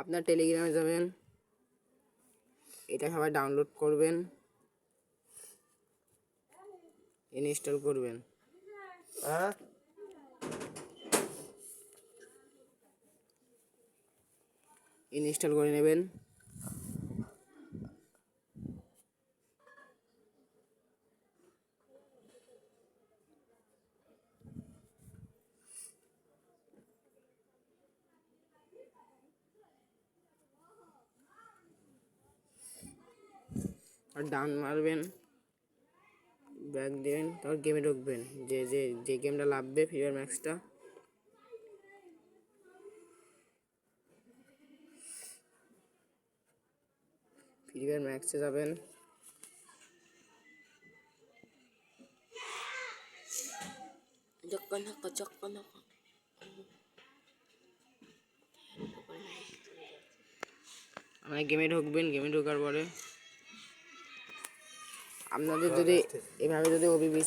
আপনার টেলিগ্রামে যাবেন, এটা সবাই ডাউনলোড করবেন, ইনস্টল করবেন। ইনস্টল করে নেবেন। আর ডাউন মারবেন, ব্যাক দেবেন, তারপর গেমে ঢুকবেন। যে গেমটা লাগবে ফ্রি ফায়ার ম্যাক্সটা, ফ্রি ফায়ার ম্যাক্সে যাবেন। আপনার গেমে ঢুকবেন। গেমে ঢোকার পরে আপনাদের যদি এভাবে যদি ওবিবি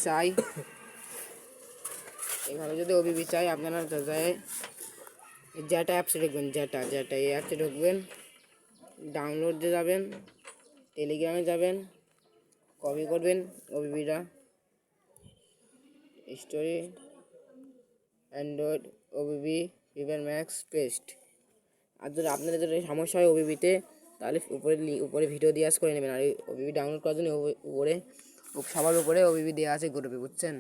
চাই, আপনারা যায় জ্যাটা অ্যাপসে ঢুকবেন। জ্যাটা এই অ্যাপসে ঢুকবেন, ডাউনলোডে যাবেন, টেলিগ্রামে যাবেন, কপি করবেন ওবিবিটা, storage Android OBB Free Fire Max paste. আর যদি আপনাদের যদি সমস্যা হয় ওবিবিতে, তাহলে উপরে ভিডিও দিয়ে করে নেবেন। আর এই ওবিবি ডাউনলোড করার জন্য উপরে সবার উপরে ওবিবি দেওয়া আছে গ্রুপে, বুঝছেন?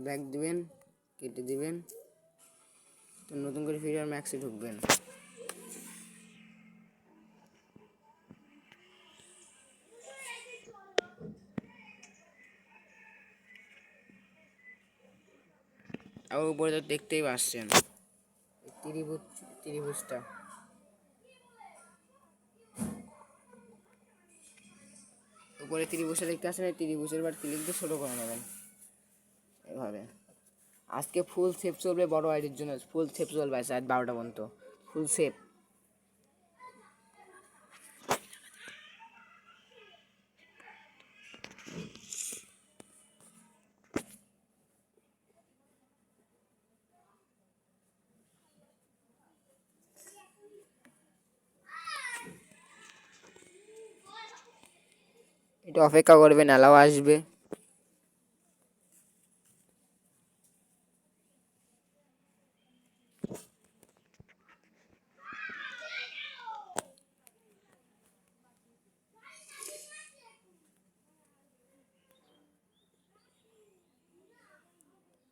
ব্যাক দিবেন, কেটে দিবেন, তো নতুন করে ফ্রি ফায়ার ম্যাক্সে ঢুকবেন। আর উপরে তো দেখতেই পাচ্ছেন ত্রিভুজটা, উপরে ত্রিভুজটা দেখতে আসছেন। এই ত্রিভুজের বার ক্লিক দিয়ে ছোটো করে নেবেন এভাবে। আজকে ফুল সেভ চলবে বড় আইডির জন্য, ফুল সেভ চলবে আজ 12টা পর্যন্ত, ফুল সেভ। এটা অপেক্ষা করবেন, অ্যালাও আসবে।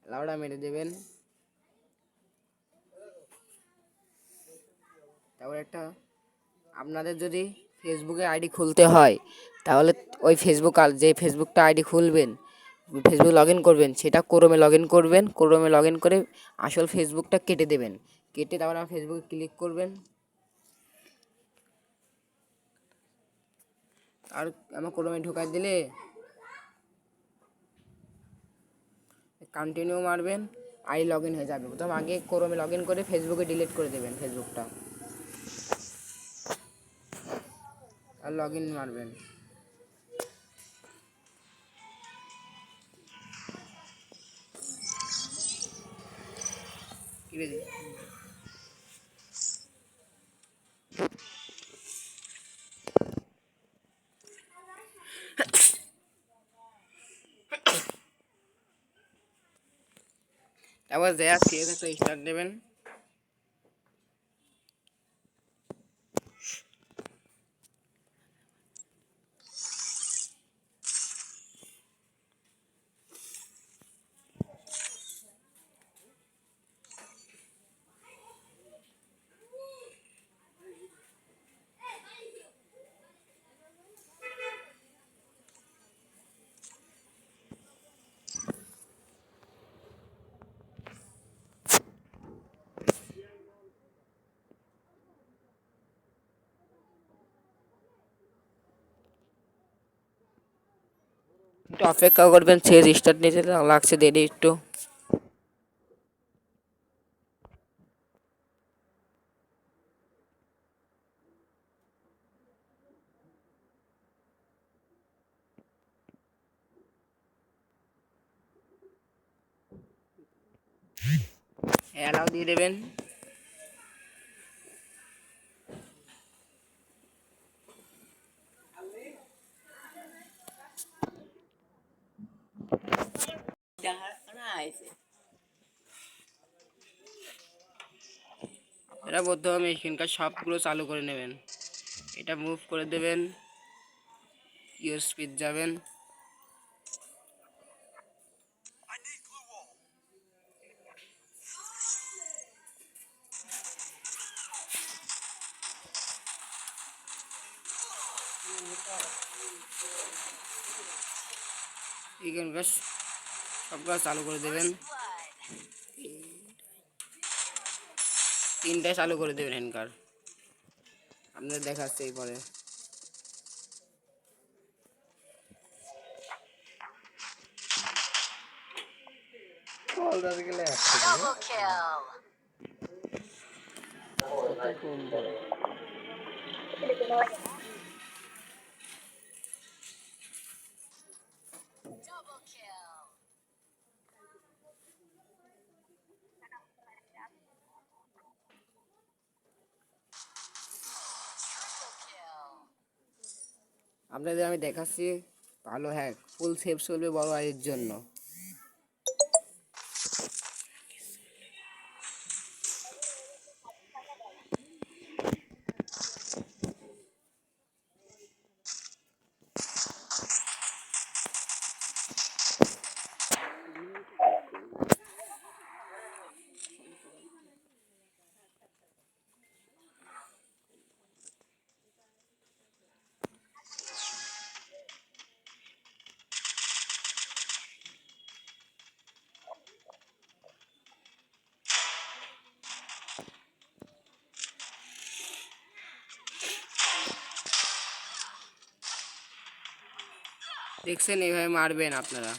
অ্যালাউটা মেরে দেবেন। তারপর একটা আপনাদের যদি ফেসবুকে আইডি খুলতে হয়, তাহলে ওই যে ফেসবুকটা আইডি খুলবেন, ফেসবুক লগ ইন করবেন, সেটা ক্রোমে লগ ইন করবেন। ক্রোমে লগ ইন করে আসল ফেসবুকটা কেটে দেবেন। কেটে তারপর আমার ফেসবুকে ক্লিক করবেন। আর আমার ক্রোমে ঢোকার দিলে কন্টিনিউ মারবেন, আইডি লগ ইন হয়ে যাবে। প্রথম আগে ক্রোমে লগ ইন করে ফেসবুকে ডিলিট করে দেবেন ফেসবুকটা, আর লগ ইন মারবেন। তারপর দেয়া সিএস একটা স্টার্ট দেবেন। একটু অপেক্ষা করবেন, সে রিস্টার্ট নিতে লাগছে দেরি একটু। অ্যালাউ দিয়ে দেবেন। এটা প্রথমে এখানকার সবগুলো চালু করে নেবেন, এটা মুভ করে দেবেন, ইউর স্পিড যাবেন, এখানকার সবগুলো চালু করে দেবেন, তিনটায় চালু করে দেবেন এখানকার। আপনাদের দেখাচ্ছে এই পরে আপনাদের আমি দেখাচ্ছি ভালো হ্যাক, ফুল সেভ চলবে বড় আয়ের জন্য। দেখছেন এইভাবে মারবেন আপনারা।